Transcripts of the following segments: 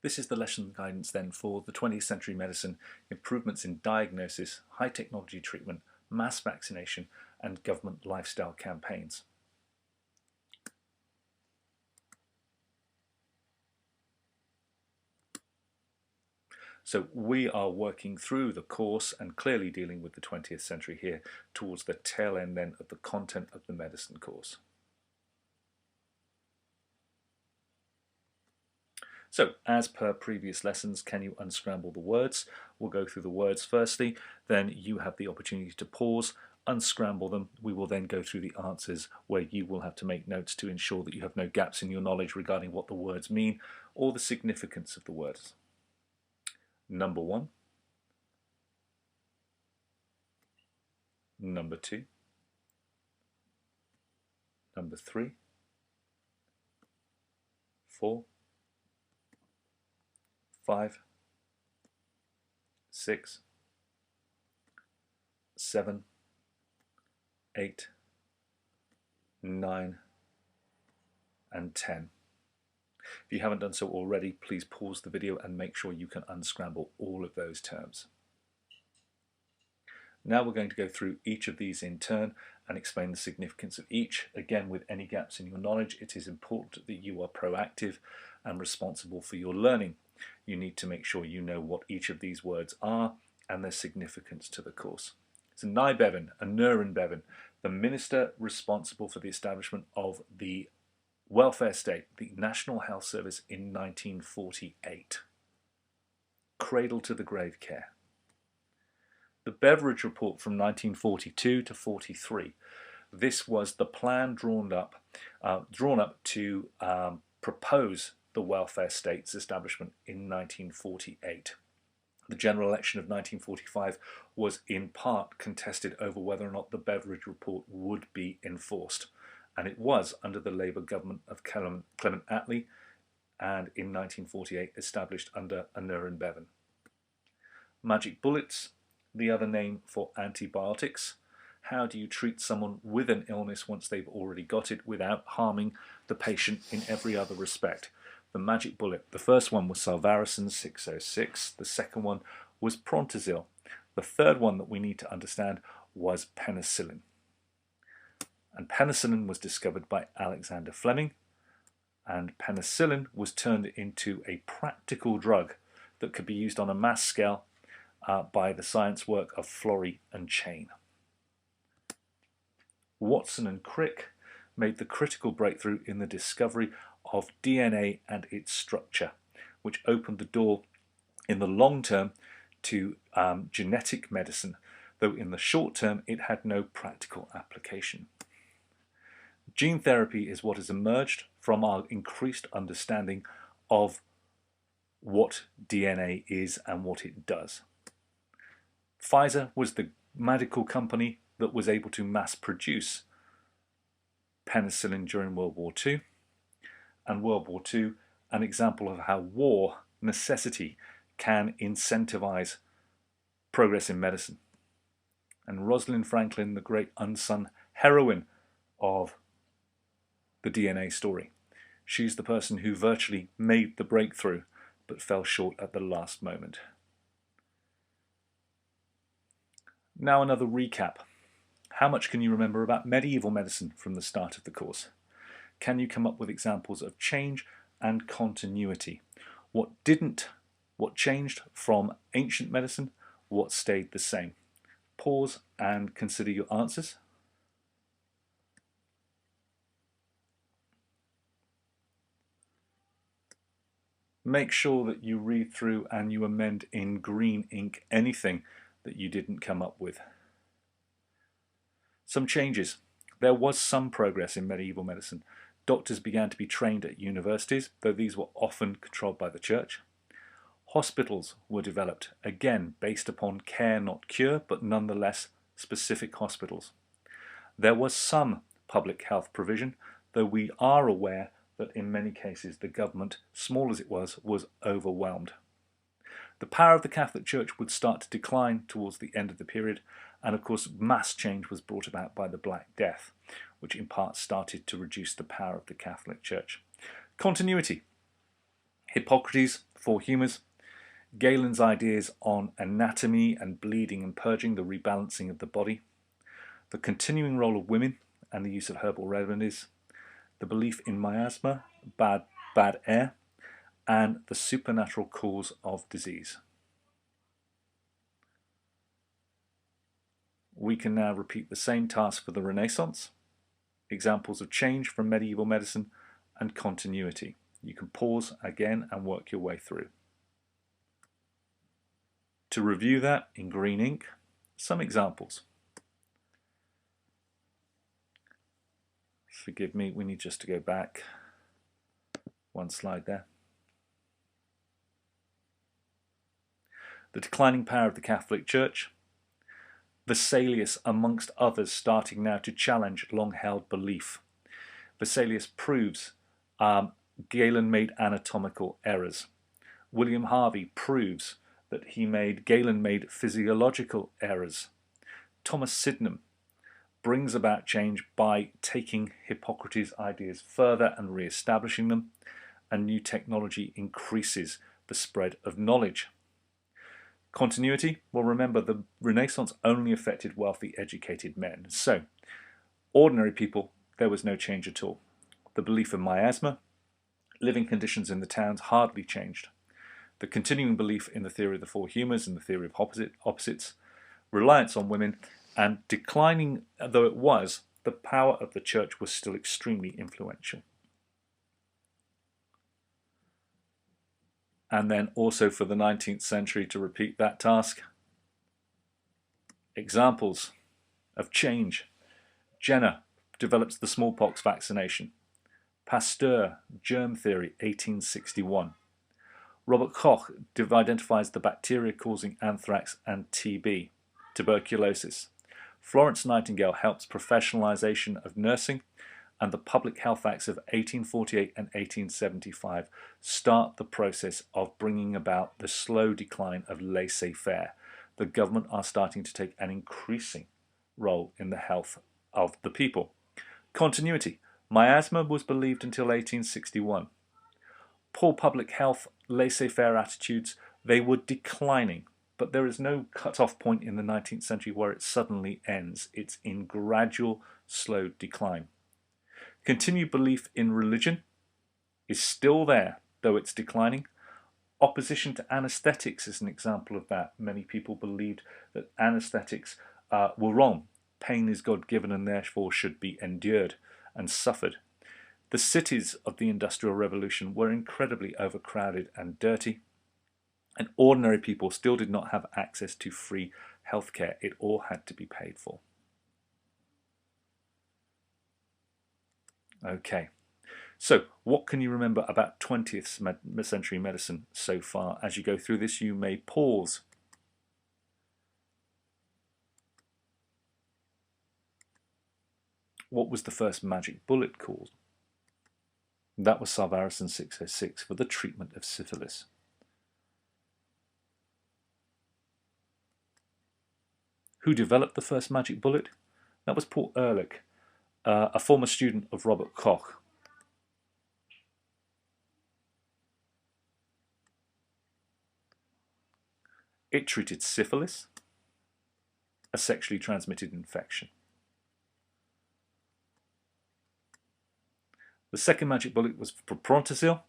This is the lesson guidance then for the 20th century medicine, improvements in diagnosis, high technology treatment, mass vaccination, and government lifestyle campaigns. So we are working through the course and clearly dealing with the 20th century here towards the tail end then of the content of the medicine course. So, as per previous lessons, can you unscramble the words? We'll go through the words firstly, then you have the opportunity to pause, unscramble them. We will then go through the answers where you will have to make notes to ensure that you have no gaps in your knowledge regarding what the words mean or the significance of the words. Number 1. Number 2. Number 3. 4. 5, 6, 7, 8, 9, and 10. If you haven't done so already, please pause the video and make sure you can unscramble all of those terms. Now we're going to go through each of these in turn and explain the significance of each. Again, with any gaps in your knowledge, it is important that you are proactive and responsible for your learning. You need to make sure you know what each of these words are and their significance to the course. So Nye Bevan, Aneurin Bevan, the minister responsible for the establishment of the welfare state, the National Health Service in 1948. Cradle to the grave care. The Beveridge Report from 1942 to 43. This was the plan drawn up to propose the welfare state's establishment in 1948. The general election of 1945 was in part contested over whether or not the Beveridge Report would be enforced, and it was under the Labour government of Clement Attlee, and in 1948 established under Aneurin Bevan. Magic bullets, the other name for antibiotics. How do you treat someone with an illness once they've already got it without harming the patient in every other respect? The magic bullet. The first one was Salvaricin 606. The second one was Prontazil. The third one that we need to understand was penicillin. And penicillin was discovered by Alexander Fleming, and penicillin was turned into a practical drug that could be used on a mass scale by the science work of Florey and Chain. Watson and Crick made the critical breakthrough in the discovery of DNA and its structure, which opened the door in the long term to genetic medicine, though in the short term it had no practical application. Gene therapy is what has emerged from our increased understanding of what DNA is and what it does. Pfizer was the medical company that was able to mass produce penicillin during World War II, and World War II, an example of how war, necessity, can incentivize progress in medicine. And Rosalind Franklin, the great unsung heroine of the DNA story. She's the person who virtually made the breakthrough but fell short at the last moment. Now another recap. How much can you remember about medieval medicine from the start of the course? Can you come up with examples of change and continuity? What changed from ancient medicine? What stayed the same? Pause and consider your answers. Make sure that you read through and you amend in green ink anything that you didn't come up with. Some changes. There was some progress in medieval medicine. Doctors began to be trained at universities, though these were often controlled by the church. Hospitals were developed, again based upon care not cure, but nonetheless specific hospitals. There was some public health provision, though we are aware that in many cases the government, small as it was overwhelmed. The power of the Catholic Church would start to decline towards the end of the period, and of course mass change was brought about by the Black Death, which in part started to reduce the power of the Catholic Church. Continuity. Hippocrates, Four Humours, Galen's ideas on anatomy and bleeding and purging, the rebalancing of the body, the continuing role of women and the use of herbal remedies, the belief in miasma, bad air, and the supernatural cause of disease. We can now repeat the same task for the Renaissance, examples of change from medieval medicine, and continuity. You can pause again and work your way through. To review that in green ink, some examples. Forgive me, we need just to go back one slide there. The declining power of the Catholic Church. Vesalius, amongst others, starting now to challenge long-held belief. Vesalius proves Galen made anatomical errors. William Harvey proves that Galen made physiological errors. Thomas Sydenham brings about change by taking Hippocrates' ideas further and re-establishing them, and new technology increases the spread of knowledge. Continuity, well, remember, the Renaissance only affected wealthy, educated men. So, ordinary people, there was no change at all. The belief in miasma, living conditions in the towns hardly changed. The continuing belief in the theory of the four humours and the theory of opposites, reliance on women, and declining though it was, the power of the church was still extremely influential. And then also for the 19th century, to repeat that task. Examples of change. Jenner develops the smallpox vaccination. Pasteur, germ theory, 1861. Robert Koch identifies the bacteria causing anthrax and TB, tuberculosis. Florence Nightingale helps professionalization of nursing, and the Public Health Acts of 1848 and 1875 start the process of bringing about the slow decline of laissez-faire. The government are starting to take an increasing role in the health of the people. Continuity. Miasma was believed until 1861. Poor public health, laissez-faire attitudes, they were declining. But there is no cut-off point in the 19th century where it suddenly ends. It's in gradual, slow decline. Continued belief in religion is still there, though it's declining. Opposition to anesthetics is an example of that. Many people believed that anesthetics were wrong. Pain is God-given and therefore should be endured and suffered. The cities of the Industrial Revolution were incredibly overcrowded and dirty, and ordinary people still did not have access to free healthcare. It all had to be paid for. Okay, so what can you remember about 20th century medicine so far? As you go through this, you may pause. What was the first magic bullet called? That was Salvarsan 606 for the treatment of syphilis. Who developed the first magic bullet? That was Paul Ehrlich, a former student of Robert Koch. It treated syphilis, a sexually transmitted infection. The second magic bullet was for Prontosil,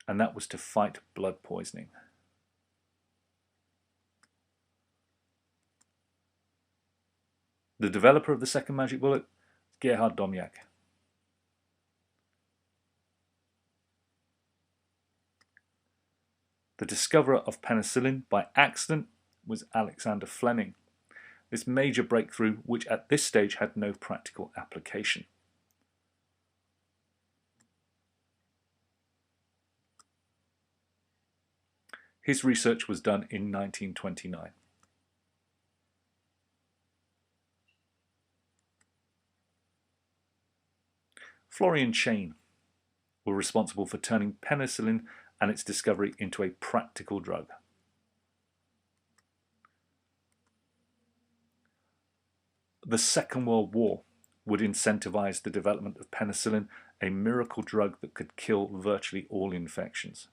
and that was to fight blood poisoning. The developer of the second magic bullet, Gerhard Domjak. The discoverer of penicillin by accident was Alexander Fleming. This major breakthrough, which at this stage had no practical application. His research was done in 1929. Florian Chain were responsible for turning penicillin and its discovery into a practical drug. The Second World War would incentivize the development of penicillin a miracle drug that could kill virtually all infections.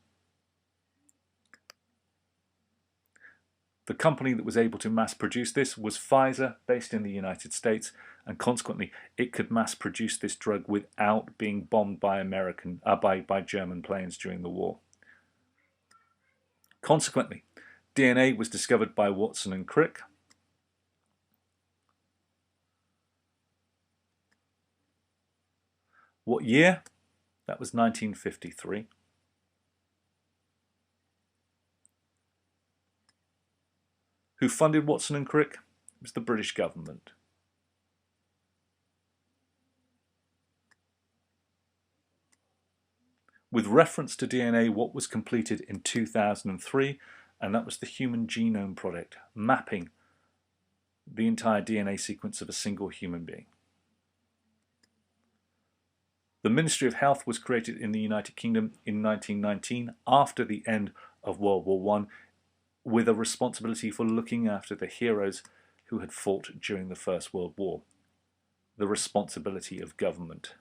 The company that was able to mass produce this was Pfizer, based in the United States, and consequently it could mass produce this drug without being bombed by German planes during the war. Consequently, DNA was discovered by Watson and Crick. What year? That was 1953. Who funded Watson and Crick? It was the British government. With reference to DNA, what was completed in 2003, and that was the Human Genome Project, mapping the entire DNA sequence of a single human being. The Ministry of Health was created in the United Kingdom in 1919 after the end of World War I, with a responsibility for looking after the heroes who had fought during the First World War. The responsibility of government.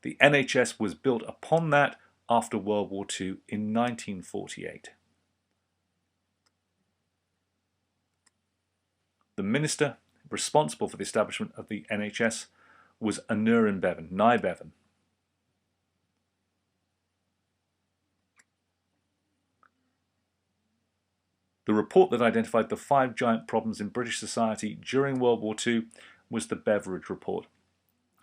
The NHS was built upon that after World War II in 1948. The minister responsible for the establishment of the NHS was Nye Bevan. The report that identified the 5 giant problems in British society during World War II was the Beveridge Report.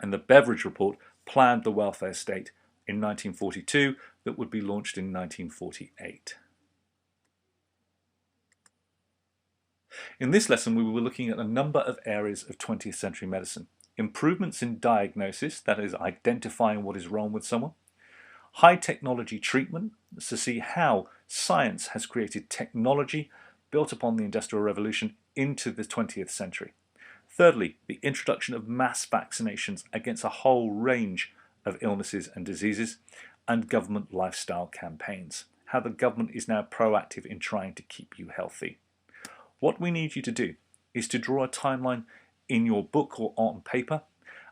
And the Beveridge Report planned the welfare state in 1942 that would be launched in 1948. In this lesson, we were looking at a number of areas of 20th century medicine. Improvements in diagnosis, that is, identifying what is wrong with someone. High technology treatment, to see how science has created technology built upon the Industrial Revolution into the 20th century. Thirdly, the introduction of mass vaccinations against a whole range of illnesses and diseases, and government lifestyle campaigns. How the government is now proactive in trying to keep you healthy. What we need you to do is to draw a timeline in your book or on paper,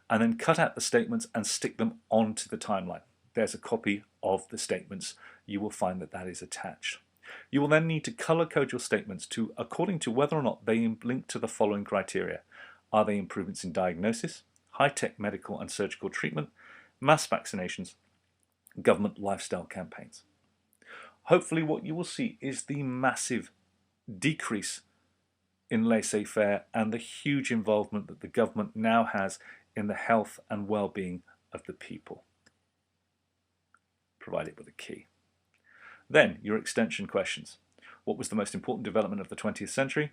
and then cut out the statements and stick them onto the timeline. There's a copy of the statements. You will find that that is attached. You will then need to color code your statements according to whether or not they link to the following criteria. Are they improvements in diagnosis, high-tech medical and surgical treatment, mass vaccinations, government lifestyle campaigns? Hopefully what you will see is the massive decrease in laissez-faire and the huge involvement that the government now has in the health and well-being of the people. Provide it with a key. Then, your extension questions. What was the most important development of the 20th century?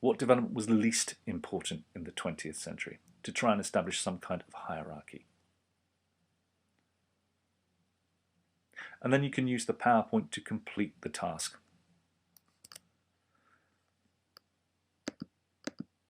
What development was least important in the 20th century? To try and establish some kind of hierarchy. And then you can use the PowerPoint to complete the task.